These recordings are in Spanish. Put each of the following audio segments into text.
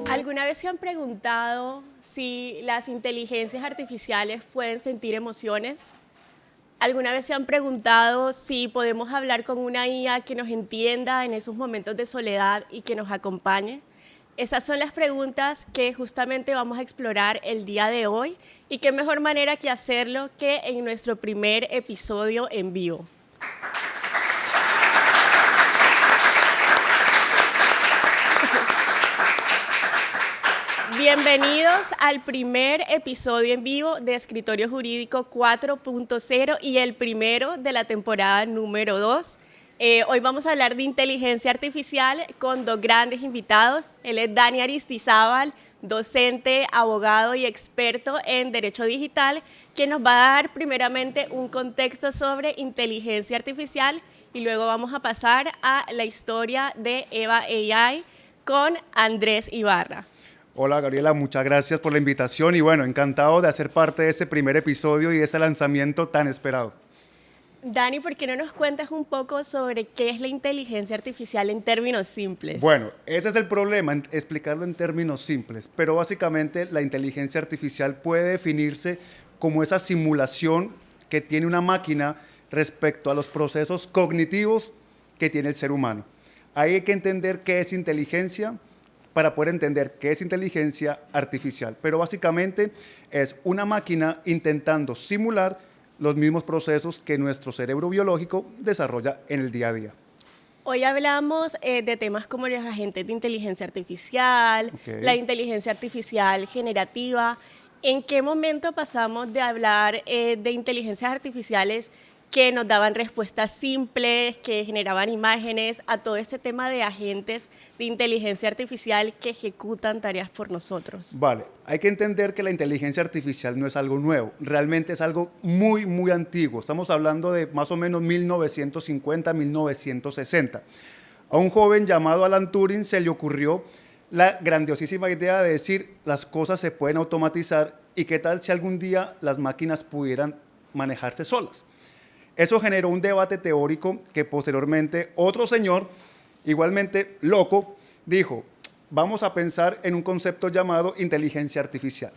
¿Alguna vez se han preguntado si las inteligencias artificiales pueden sentir emociones? ¿Alguna vez se han preguntado si podemos hablar con una IA que nos entienda en esos momentos de soledad y que nos acompañe? Esas son las preguntas que justamente vamos a explorar el día de hoy y qué mejor manera que hacerlo que en nuestro primer episodio en vivo. Bienvenidos al primer episodio en vivo de Escritorio Jurídico 4.0 y el primero de la temporada número 2. Hoy vamos a hablar de inteligencia artificial con dos grandes invitados. Él es Dani Aristizábal, docente, abogado y experto en Derecho Digital, que nos va a dar primeramente un contexto sobre inteligencia artificial y luego vamos a pasar a la historia de Eva AI con Andrés Ibarra. Hola Gabriela, muchas gracias por la invitación y bueno, encantado de hacer parte de ese primer episodio y de ese lanzamiento tan esperado. Dani, ¿por qué no nos cuentas un poco sobre qué es la inteligencia artificial en términos simples? Bueno, ese es el problema, explicarlo en términos simples, pero básicamente la inteligencia artificial puede definirse como esa simulación que tiene una máquina respecto a los procesos cognitivos que tiene el ser humano. Ahí hay que entender qué es inteligencia para poder entender qué es inteligencia artificial, pero básicamente es una máquina intentando simular los mismos procesos que nuestro cerebro biológico desarrolla en el día a día. Hoy hablamos de temas como los agentes de inteligencia artificial, la inteligencia artificial generativa. ¿En qué momento pasamos de hablar de inteligencias artificiales que nos daban respuestas simples, que generaban imágenes, a todo este tema de agentes de inteligencia artificial que ejecutan tareas por nosotros? Vale, hay que entender que la inteligencia artificial no es algo nuevo, realmente es algo muy, muy antiguo. Estamos hablando de más o menos 1950, 1960. A un joven llamado Alan Turing se le ocurrió la grandiosísima idea de decir las cosas se pueden automatizar y qué tal si algún día las máquinas pudieran manejarse solas. Eso generó un debate teórico que posteriormente otro señor, igualmente loco, dijo, vamos a pensar en un concepto llamado inteligencia artificial.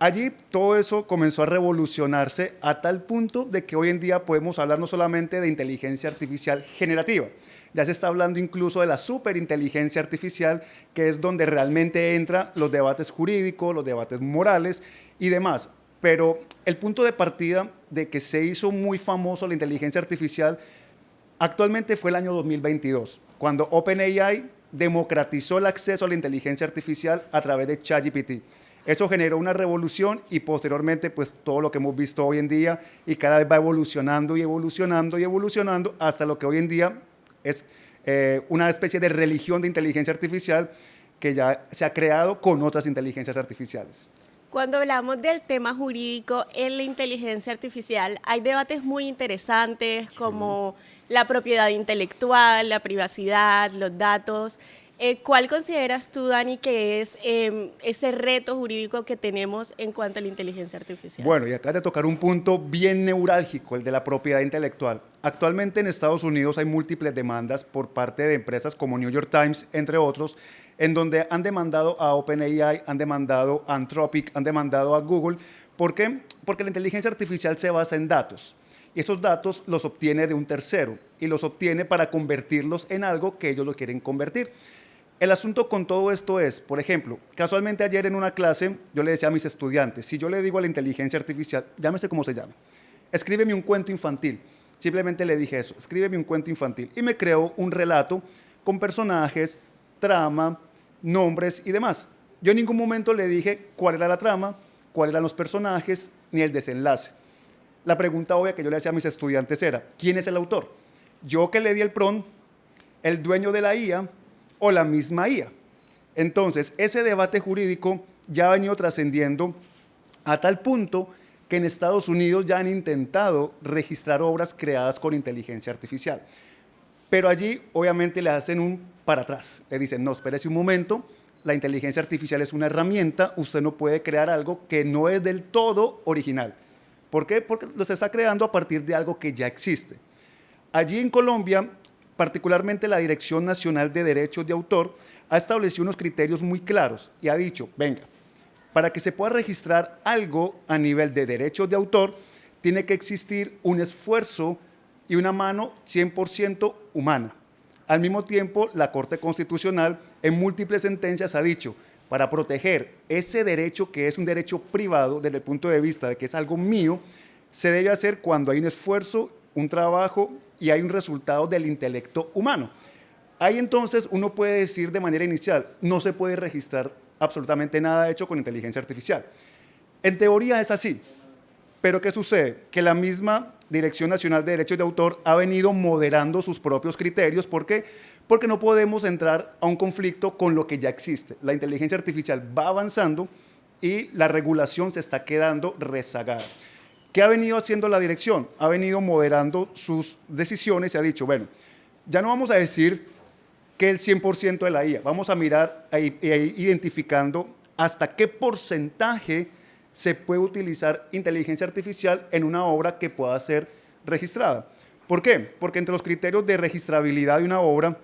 Allí todo eso comenzó a revolucionarse a tal punto de que hoy en día podemos hablar no solamente de inteligencia artificial generativa, ya se está hablando incluso de la superinteligencia artificial, que es donde realmente entran los debates jurídicos, los debates morales y demás. Pero el punto de partida de que se hizo muy famoso la inteligencia artificial actualmente fue el año 2022, cuando OpenAI democratizó el acceso a la inteligencia artificial a través de ChatGPT. Eso generó una revolución y posteriormente pues todo lo que hemos visto hoy en día y cada vez va evolucionando y evolucionando y evolucionando hasta lo que hoy en día es una especie de religión de inteligencia artificial que ya se ha creado con otras inteligencias artificiales. Cuando hablamos del tema jurídico en la inteligencia artificial, hay debates muy interesantes como la propiedad intelectual, la privacidad, los datos. ¿Cuál consideras tú, Dani, que es ese reto jurídico que tenemos en cuanto a la inteligencia artificial? Bueno, y acá de tocar un punto bien neurálgico, el de la propiedad intelectual. Actualmente en Estados Unidos hay múltiples demandas por parte de empresas como New York Times, entre otros, en donde han demandado a OpenAI, han demandado a Anthropic, han demandado a Google. ¿Por qué? Porque la inteligencia artificial se basa en datos. Y esos datos los obtiene de un tercero y los obtiene para convertirlos en algo que ellos lo quieren convertir. El asunto con todo esto es, por ejemplo, casualmente ayer en una clase yo le decía a mis estudiantes, si yo le digo a la inteligencia artificial, llámese como se llame, escríbeme un cuento infantil. Simplemente le dije eso, escríbeme un cuento infantil. Y me creó un relato con personajes, trama, nombres y demás. Yo en ningún momento le dije cuál era la trama, cuáles eran los personajes, ni el desenlace. La pregunta obvia que yo le hacía a mis estudiantes era, ¿quién es el autor? Yo que le di el prompt, el dueño de la IA o la misma IA. Entonces, ese debate jurídico ya ha venido trascendiendo a tal punto que en Estados Unidos ya han intentado registrar obras creadas con inteligencia artificial. Pero allí, obviamente, le hacen un para atrás. Le dicen, no, espérese un momento, la inteligencia artificial es una herramienta, usted no puede crear algo que no es del todo original. ¿Por qué? Porque lo se está creando a partir de algo que ya existe. Allí en Colombia particularmente la Dirección Nacional de Derechos de Autor, ha establecido unos criterios muy claros y ha dicho, venga, para que se pueda registrar algo a nivel de derechos de autor, tiene que existir un esfuerzo y una mano 100% humana. Al mismo tiempo, la Corte Constitucional en múltiples sentencias ha dicho, para proteger ese derecho que es un derecho privado desde el punto de vista de que es algo mío, se debe hacer cuando hay un esfuerzo, un trabajo y hay un resultado del intelecto humano. Ahí entonces uno puede decir de manera inicial, no se puede registrar absolutamente nada hecho con inteligencia artificial. En teoría es así, pero ¿qué sucede? Que la misma Dirección Nacional de Derechos de Autor ha venido moderando sus propios criterios. ¿Por qué? Porque no podemos entrar a un conflicto con lo que ya existe. La inteligencia artificial va avanzando y la regulación se está quedando rezagada. ¿Qué ha venido haciendo la dirección? Ha venido moderando sus decisiones y ha dicho, bueno, ya no vamos a decir que el 100% de la IA, vamos a mirar ahí, identificando hasta qué porcentaje se puede utilizar inteligencia artificial en una obra que pueda ser registrada. ¿Por qué? Porque entre los criterios de registrabilidad de una obra,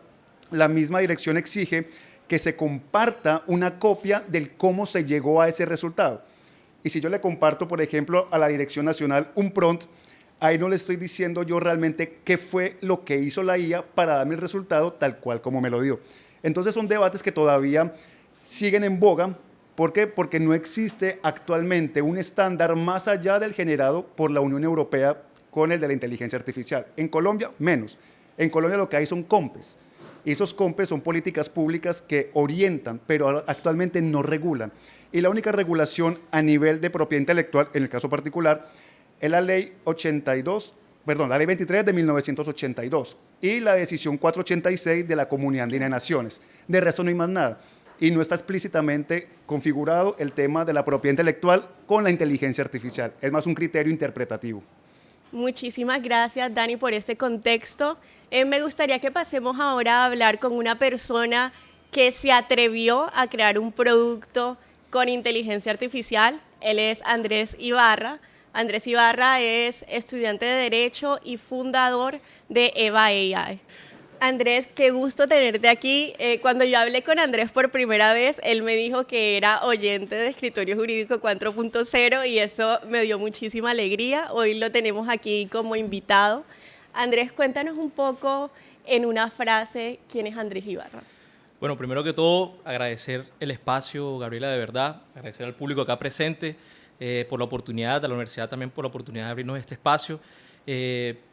la misma dirección exige que se comparta una copia del cómo se llegó a ese resultado. Y si yo le comparto, por ejemplo, a la Dirección Nacional un prompt, ahí no le estoy diciendo yo realmente qué fue lo que hizo la IA para darme el resultado tal cual como me lo dio. Entonces son debates que todavía siguen en boga. ¿Por qué? Porque no existe actualmente un estándar más allá del generado por la Unión Europea con el de la inteligencia artificial. En Colombia, menos. En Colombia lo que hay son COMPES. Y esos COMPES son políticas públicas que orientan, pero actualmente no regulan. Y la única regulación a nivel de propiedad intelectual, en el caso particular, es la ley la ley 23 de 1982 y la decisión 486 de la Comunidad Andina de Naciones. De resto no hay más nada. Y no está explícitamente configurado el tema de la propiedad intelectual con la inteligencia artificial. Es más un criterio interpretativo. Muchísimas gracias, Dani, por este contexto. Me gustaría que pasemos ahora a hablar con una persona que se atrevió a crear un producto con inteligencia artificial. Él es Andrés Ibarra. Andrés Ibarra es estudiante de Derecho y fundador de Eva AI. Andrés, qué gusto tenerte aquí. Cuando yo hablé con Andrés por primera vez, él me dijo que era oyente de Escritorio Jurídico 4.0 y eso me dio muchísima alegría. Hoy lo tenemos aquí como invitado. Andrés, cuéntanos un poco en una frase quién es Andrés Ibarra. Bueno, primero que todo, agradecer el espacio, Gabriela, de verdad, agradecer al público acá presente por la oportunidad, a la universidad también por la oportunidad de abrirnos este espacio.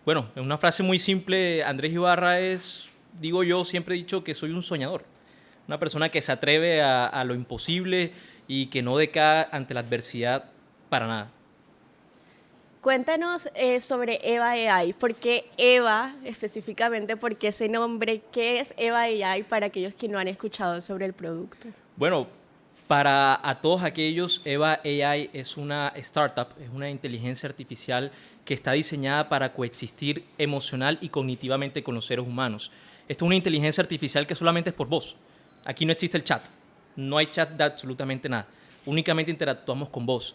Bueno, en una frase muy simple, Andrés Ibarra es, digo yo, siempre he dicho que soy un soñador, una persona que se atreve a lo imposible y que no decae ante la adversidad para nada. Cuéntanos sobre Eva AI. ¿Por qué Eva específicamente? ¿Por qué ese nombre? ¿Qué es Eva AI para aquellos que no han escuchado sobre el producto? Bueno, para a todos aquellos, Eva AI es una startup, es una inteligencia artificial que está diseñada para coexistir emocional y cognitivamente con los seres humanos. Esto es una inteligencia artificial que solamente es por voz. Aquí no existe el chat, no hay chat de absolutamente nada, únicamente interactuamos con voz.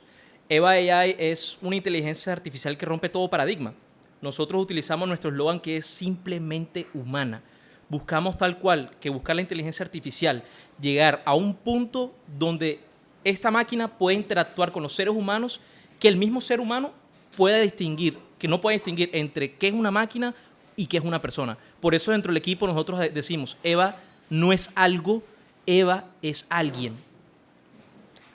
Eva AI es una inteligencia artificial que rompe todo paradigma. Nosotros utilizamos nuestro eslogan que es simplemente humana. Buscamos tal cual que buscar la inteligencia artificial, llegar a un punto donde esta máquina puede interactuar con los seres humanos, que el mismo ser humano pueda distinguir, que no puede distinguir entre qué es una máquina y qué es una persona. Por eso dentro del equipo nosotros decimos, Eva no es algo, Eva es alguien.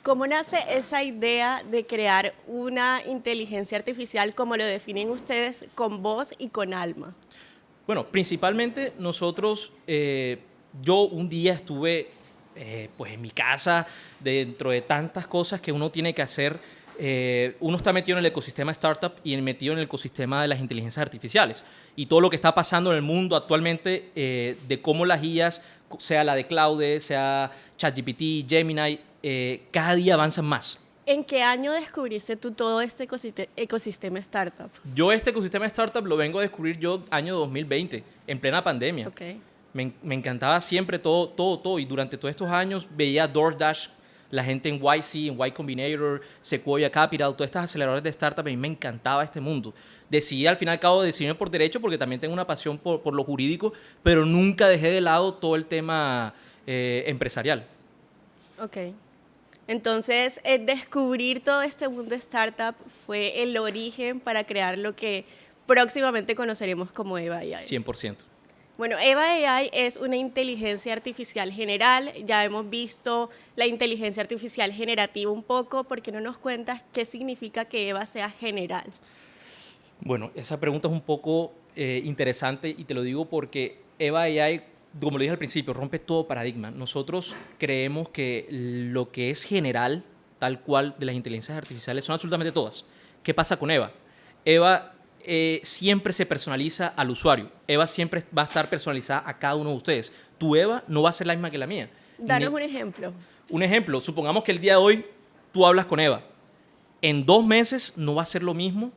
¿Cómo nace esa idea de crear una inteligencia artificial, como lo definen ustedes, con voz y con alma? Bueno, principalmente nosotros, yo un día estuve pues en mi casa, dentro de tantas cosas que uno tiene que hacer, uno está metido en el ecosistema startup y metido en el ecosistema de las inteligencias artificiales. Y todo lo que está pasando en el mundo actualmente, de cómo las IAs, sea la de Claude, sea ChatGPT, Gemini, cada día avanzan más. ¿En qué año descubriste tú todo este ecosistema startup? Yo este ecosistema startup lo vengo a descubrir yo año 2020, en plena pandemia. Okay. Me encantaba siempre todo. Y durante todos estos años veía DoorDash la gente en YC, en Y Combinator, Sequoia Capital, todas estas aceleradoras de startup, a mí me encantaba este mundo. Decidí al fin y al cabo decidirme por derecho porque también tengo una pasión por lo jurídico, pero nunca dejé de lado todo el tema empresarial. Ok. Entonces, descubrir todo este mundo startup fue el origen para crear lo que próximamente conoceremos como Eva AI. 100%. Bueno, Eva AI es una inteligencia artificial general. Ya hemos visto la inteligencia artificial generativa un poco. ¿Por qué no nos cuentas qué significa que Eva sea general? Bueno, esa pregunta es un poco interesante y te lo digo porque Eva AI, como lo dije al principio, rompe todo paradigma. Nosotros creemos que lo que es general, tal cual, de las inteligencias artificiales son absolutamente todas. ¿Qué pasa con Eva? Eva siempre se personaliza al usuario. Eva siempre va a estar personalizada a cada uno de ustedes. Tu Eva no va a ser la misma que la mía. Danos un ejemplo. Un ejemplo, supongamos que el día de hoy tú hablas con Eva. En 2 meses no va a ser lo mismo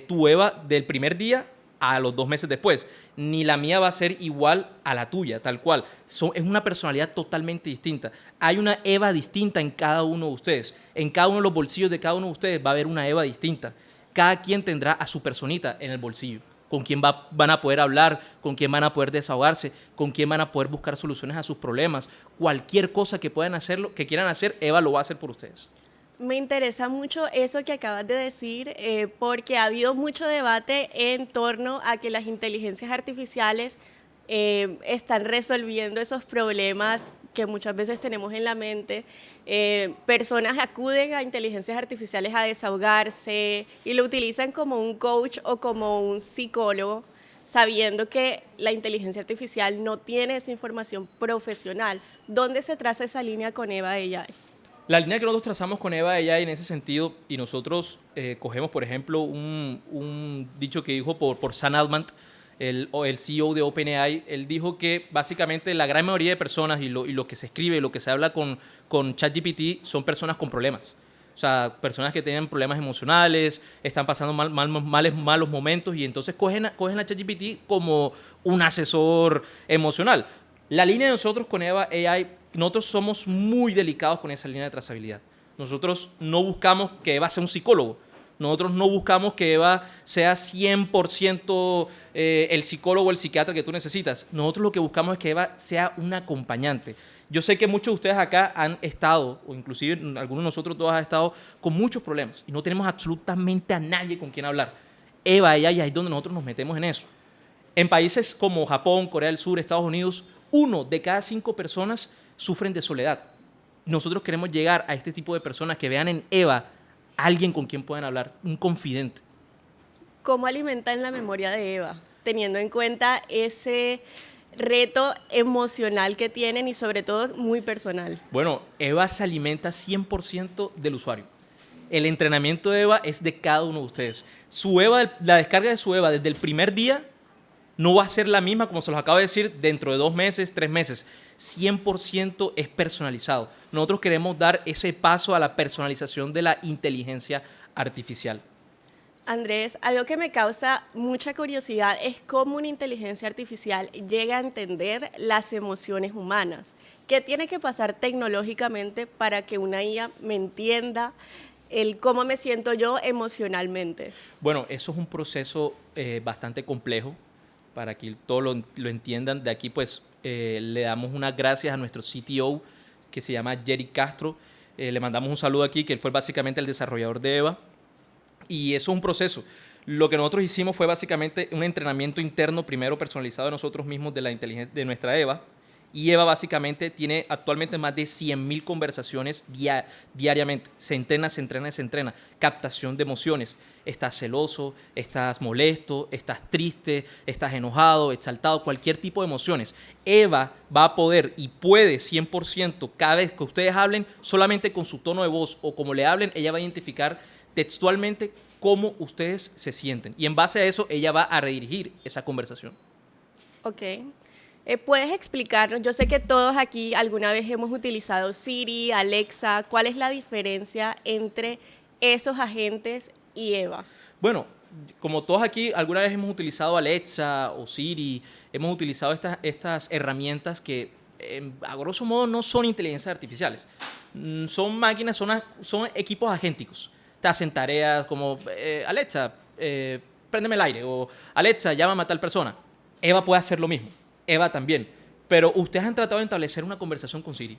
tu Eva del primer día a los 2 meses después. Ni la mía va a ser igual a la tuya, tal cual. Es una personalidad totalmente distinta. Hay una Eva distinta en cada uno de ustedes. En cada uno de los bolsillos de cada uno de ustedes va a haber una Eva distinta. Cada quien tendrá a su personita en el bolsillo, con quien van a poder hablar, con quien van a poder desahogarse, con quien van a poder buscar soluciones a sus problemas. Cualquier cosa que puedan hacerlo, que quieran hacer, Eva lo va a hacer por ustedes. Me interesa mucho eso que acabas de decir, porque ha habido mucho debate en torno a que las inteligencias artificiales están resolviendo esos problemas que muchas veces tenemos en la mente. Personas acuden a inteligencias artificiales a desahogarse y lo utilizan como un coach o como un psicólogo, sabiendo que la inteligencia artificial no tiene esa información profesional. ¿Dónde se traza esa línea con Eva AI? La línea que nosotros trazamos con Eva AI en ese sentido, y nosotros cogemos, por ejemplo, un dicho que dijo por Sam Altman, el CEO de OpenAI. Él dijo que básicamente la gran mayoría de personas y lo que se escribe y lo que se habla con ChatGPT son personas con problemas. O sea, personas que tienen problemas emocionales, están pasando malos momentos y entonces cogen a ChatGPT como un asesor emocional. La línea de nosotros con Eva AI, nosotros somos muy delicados con esa línea de trazabilidad. Nosotros no buscamos que Eva sea un psicólogo. Nosotros no buscamos que Eva sea 100% el psicólogo o el psiquiatra que tú necesitas. Nosotros lo que buscamos es que Eva sea un acompañante. Yo sé que muchos de ustedes acá han estado, o inclusive algunos de nosotros todos han estado con muchos problemas y no tenemos absolutamente a nadie con quien hablar. Eva AI es donde nosotros nos metemos en eso. En países como Japón, Corea del Sur, Estados Unidos, 1 de cada 5 personas sufren de soledad. Nosotros queremos llegar a este tipo de personas que vean en Eva alguien con quien puedan hablar, un confidente. ¿Cómo alimentan la memoria de Eva, teniendo en cuenta ese reto emocional que tienen y sobre todo muy personal? Bueno, Eva se alimenta 100% del usuario. El entrenamiento de Eva es de cada uno de ustedes. Su Eva, la descarga de su Eva desde el primer día no va a ser la misma, como se los acabo de decir, dentro de 2 meses, 3 meses. 100% es personalizado. Nosotros queremos dar ese paso a la personalización de la inteligencia artificial. Andrés, algo que me causa mucha curiosidad es cómo una inteligencia artificial llega a entender las emociones humanas. ¿Qué tiene que pasar tecnológicamente para que una IA me entienda el cómo me siento yo emocionalmente? Bueno, eso es un proceso bastante complejo. Para que todos lo entiendan, de aquí pues le damos unas gracias a nuestro CTO, que se llama Jerry Castro. Le mandamos un saludo aquí, que él fue básicamente el desarrollador de Eva. Y eso es un proceso. Lo que nosotros hicimos fue básicamente un entrenamiento interno, primero personalizado de nosotros mismos, de la inteligencia de nuestra Eva. Y Eva básicamente tiene actualmente más de 100.000 conversaciones diariamente. Se entrena. Captación de emociones. Estás celoso, estás molesto, estás triste, estás enojado, exaltado, cualquier tipo de emociones. Eva va a poder y puede 100% cada vez que ustedes hablen, solamente con su tono de voz o como le hablen, ella va a identificar textualmente cómo ustedes se sienten. Y en base a eso, ella va a redirigir esa conversación. Ok. ¿Puedes explicarnos? Yo sé que todos aquí alguna vez hemos utilizado Siri, Alexa. ¿Cuál es la diferencia entre esos agentes y Eva? Bueno, como todos aquí alguna vez hemos utilizado Alexa o Siri, hemos utilizado estas herramientas que a grosso modo no son inteligencias artificiales. Son máquinas, son equipos agénticos. Te hacen tareas como, Alexa, préndeme el aire, o Alexa, llámame a tal persona. Eva puede hacer lo mismo, Eva también. Pero ustedes han tratado de establecer una conversación con Siri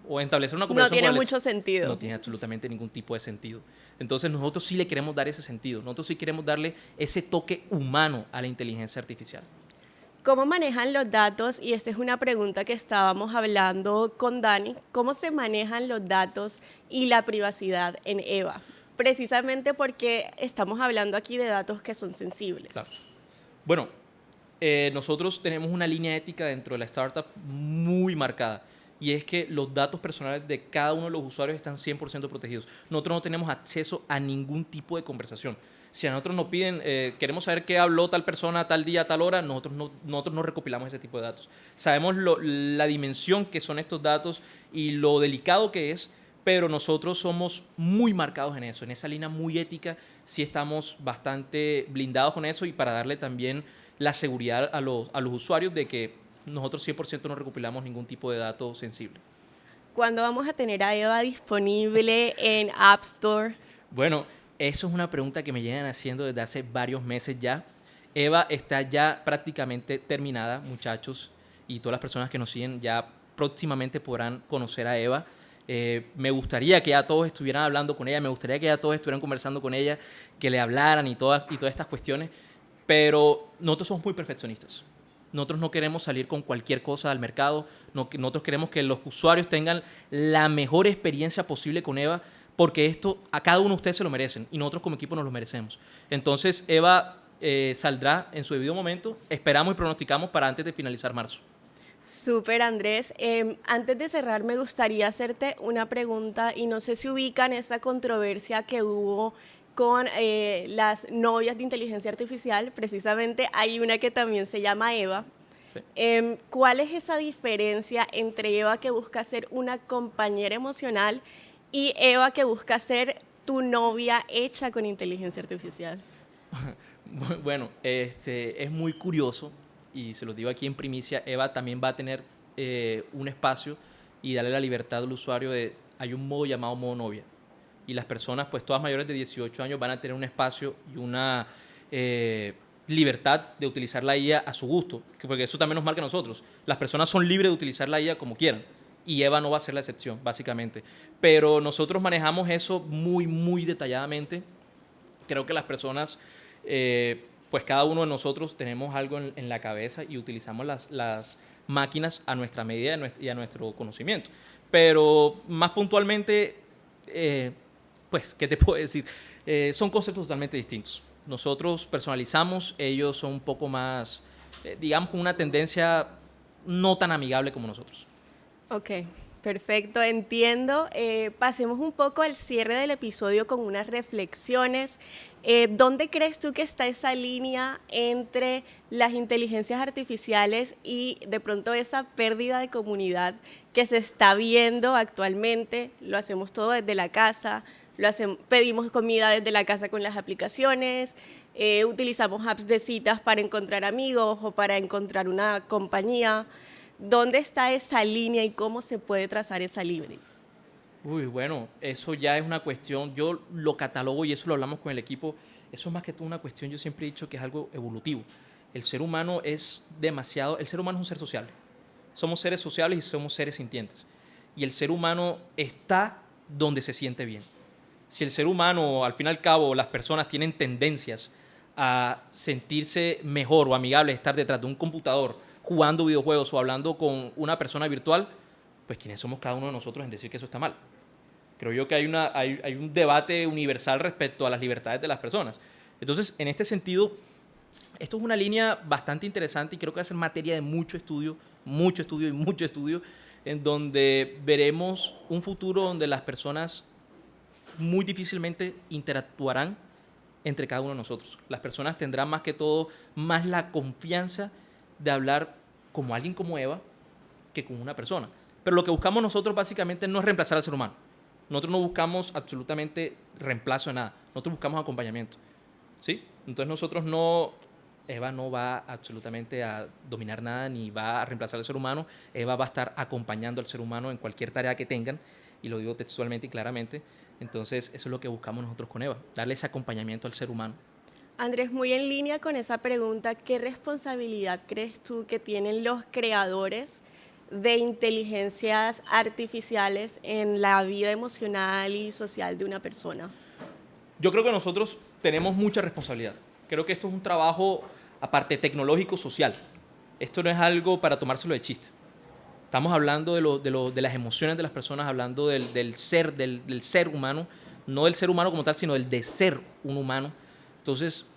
o establecer una No conversación tiene con Alexa. mucho sentido. No tiene absolutamente ningún tipo de sentido. Entonces nosotros sí le queremos dar ese sentido. Nosotros sí queremos darle ese toque humano a la inteligencia artificial. ¿Cómo manejan los datos? Y esta es una pregunta que estábamos hablando con Dani. ¿Cómo se manejan los datos y la privacidad en EVA? Precisamente porque estamos hablando aquí de datos que son sensibles. Claro. Bueno, nosotros tenemos una línea ética dentro de la startup muy marcada. Y es que los datos personales de cada uno de los usuarios están 100% protegidos. Nosotros no tenemos acceso a ningún tipo de conversación. Si a nosotros nos piden, queremos saber qué habló tal persona, tal día, tal hora, nosotros no recopilamos ese tipo de datos. Sabemos la dimensión que son estos datos y lo delicado que es, pero nosotros somos muy marcados en eso, en esa línea muy ética. Sí estamos bastante blindados con eso y para darle también la seguridad a los usuarios de que nosotros 100% no recopilamos ningún tipo de dato sensible. ¿Cuándo vamos a tener a EVA disponible en App Store? Bueno, eso es una pregunta que me llegan haciendo desde hace varios meses ya. EVA está ya prácticamente terminada, muchachos, y todas las personas que nos siguen ya próximamente podrán conocer a EVA. Me gustaría que ya todos estuvieran hablando con ella, me gustaría que ya todos estuvieran conversando con ella, que le hablaran y todas estas cuestiones, pero nosotros somos muy perfeccionistas. Nosotros no queremos salir con cualquier cosa al mercado, nosotros queremos que los usuarios tengan la mejor experiencia posible con EVA, porque esto a cada uno de ustedes se lo merecen y nosotros como equipo nos lo merecemos. Entonces, EVA saldrá en su debido momento, esperamos y pronosticamos para antes de finalizar marzo. Súper, Andrés. Antes de cerrar, me gustaría hacerte una pregunta y no sé si ubican esta controversia que hubo con las novias de inteligencia artificial. Precisamente hay una que también se llama Eva. Sí. ¿Cuál es esa diferencia entre Eva que busca ser una compañera emocional y Eva que busca ser tu novia hecha con inteligencia artificial? Bueno, es muy curioso y se los digo aquí en primicia, Eva también va a tener un espacio y darle la libertad al usuario hay un modo llamado modo novia y las personas, pues todas mayores de 18 años van a tener un espacio y una libertad de utilizar la IA a su gusto, porque eso también nos marca a nosotros. Las personas son libres de utilizar la IA como quieran y Eva no va a ser la excepción, básicamente. Pero nosotros manejamos eso muy, muy detalladamente. Creo que las personas, pues cada uno de nosotros tenemos algo en la cabeza y utilizamos las máquinas a nuestra medida y a nuestro conocimiento. Pero más puntualmente, pues, ¿qué te puedo decir? Son conceptos totalmente distintos. Nosotros personalizamos, ellos son un poco más, digamos, con una tendencia no tan amigable como nosotros. Ok, perfecto, entiendo. Pasemos un poco al cierre del episodio con unas reflexiones. ¿Dónde crees tú que está esa línea entre las inteligencias artificiales y de pronto esa pérdida de comunidad que se está viendo actualmente? Lo hacemos todo desde la casa, pedimos comida desde la casa con las aplicaciones, utilizamos apps de citas para encontrar amigos o para encontrar una compañía. ¿Dónde está esa línea y cómo se puede trazar esa línea? Uy, bueno, eso ya es una cuestión, yo lo catalogo y eso lo hablamos con el equipo, eso es más que todo una cuestión, yo siempre he dicho que es algo evolutivo. El ser humano es demasiado, el ser humano es un ser sociable. Somos seres sociables y somos seres sintientes. Y el ser humano está donde se siente bien. Si el ser humano, al fin y al cabo, las personas tienen tendencias a sentirse mejor o amigable, estar detrás de un computador, jugando videojuegos o hablando con una persona virtual, pues ¿quiénes somos cada uno de nosotros en decir que eso está mal? Creo yo que hay un debate universal respecto a las libertades de las personas. Entonces, en este sentido, esto es una línea bastante interesante y creo que va a ser materia de mucho estudio y mucho estudio, en donde veremos un futuro donde las personas muy difícilmente interactuarán entre cada uno de nosotros. Las personas tendrán más que todo más la confianza de hablar como alguien como Eva que con una persona. Pero lo que buscamos nosotros básicamente no es reemplazar al ser humano. Nosotros no buscamos absolutamente reemplazo de nada. Nosotros buscamos acompañamiento. ¿Sí? Entonces nosotros Eva no va absolutamente a dominar nada ni va a reemplazar al ser humano. Eva va a estar acompañando al ser humano en cualquier tarea que tengan. y lo digo textualmente y claramente. Entonces, eso es lo que buscamos nosotros con EVA, darle ese acompañamiento al ser humano. Andrés, muy en línea con esa pregunta, ¿qué responsabilidad crees tú que tienen los creadores de inteligencias artificiales en la vida emocional y social de una persona? Yo creo que nosotros tenemos mucha responsabilidad. Creo que esto es un trabajo, aparte tecnológico, social. Esto no es algo para tomárselo de chiste. Estamos hablando de las emociones de las personas, hablando del ser humano, no del ser humano como tal, sino del de ser un humano. Entonces,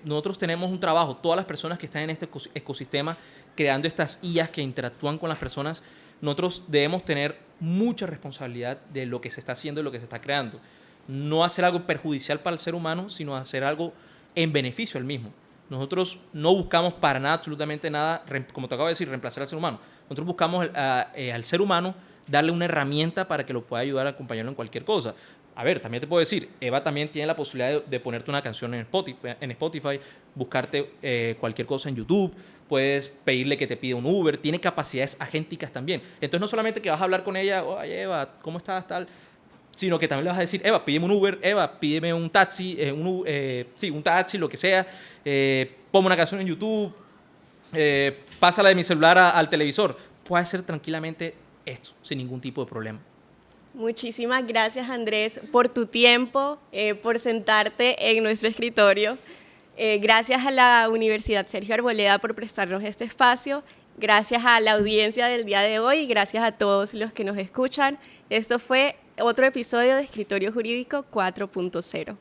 nosotros tenemos un trabajo, todas las personas que están en este ecosistema, creando estas IAs que interactúan con las personas, nosotros debemos tener mucha responsabilidad de lo que se está haciendo y lo que se está creando. No hacer algo perjudicial para el ser humano, sino hacer algo en beneficio al mismo. Nosotros no buscamos para nada, absolutamente nada, como te acabo de decir, reemplazar al ser humano. Nosotros buscamos al ser humano darle una herramienta para que lo pueda ayudar a acompañarlo en cualquier cosa. A ver, también te puedo decir, Eva también tiene la posibilidad de ponerte una canción en Spotify, buscarte cualquier cosa en YouTube, puedes pedirle que te pida un Uber, tiene capacidades agénticas también. Entonces no solamente que vas a hablar con ella, oye Eva, ¿cómo estás? Tal, sino que también le vas a decir, Eva, pídeme un Uber, Eva, pídeme un taxi, un taxi, lo que sea, ponme una canción en YouTube, pásala de mi celular al televisor. Puede hacer tranquilamente esto, sin ningún tipo de problema. Muchísimas gracias, Andrés, por tu tiempo, por sentarte en nuestro escritorio. Gracias a la Universidad Sergio Arboleda por prestarnos este espacio. Gracias a la audiencia del día de hoy y gracias a todos los que nos escuchan. Esto fue otro episodio de Escritorio Jurídico 4.0.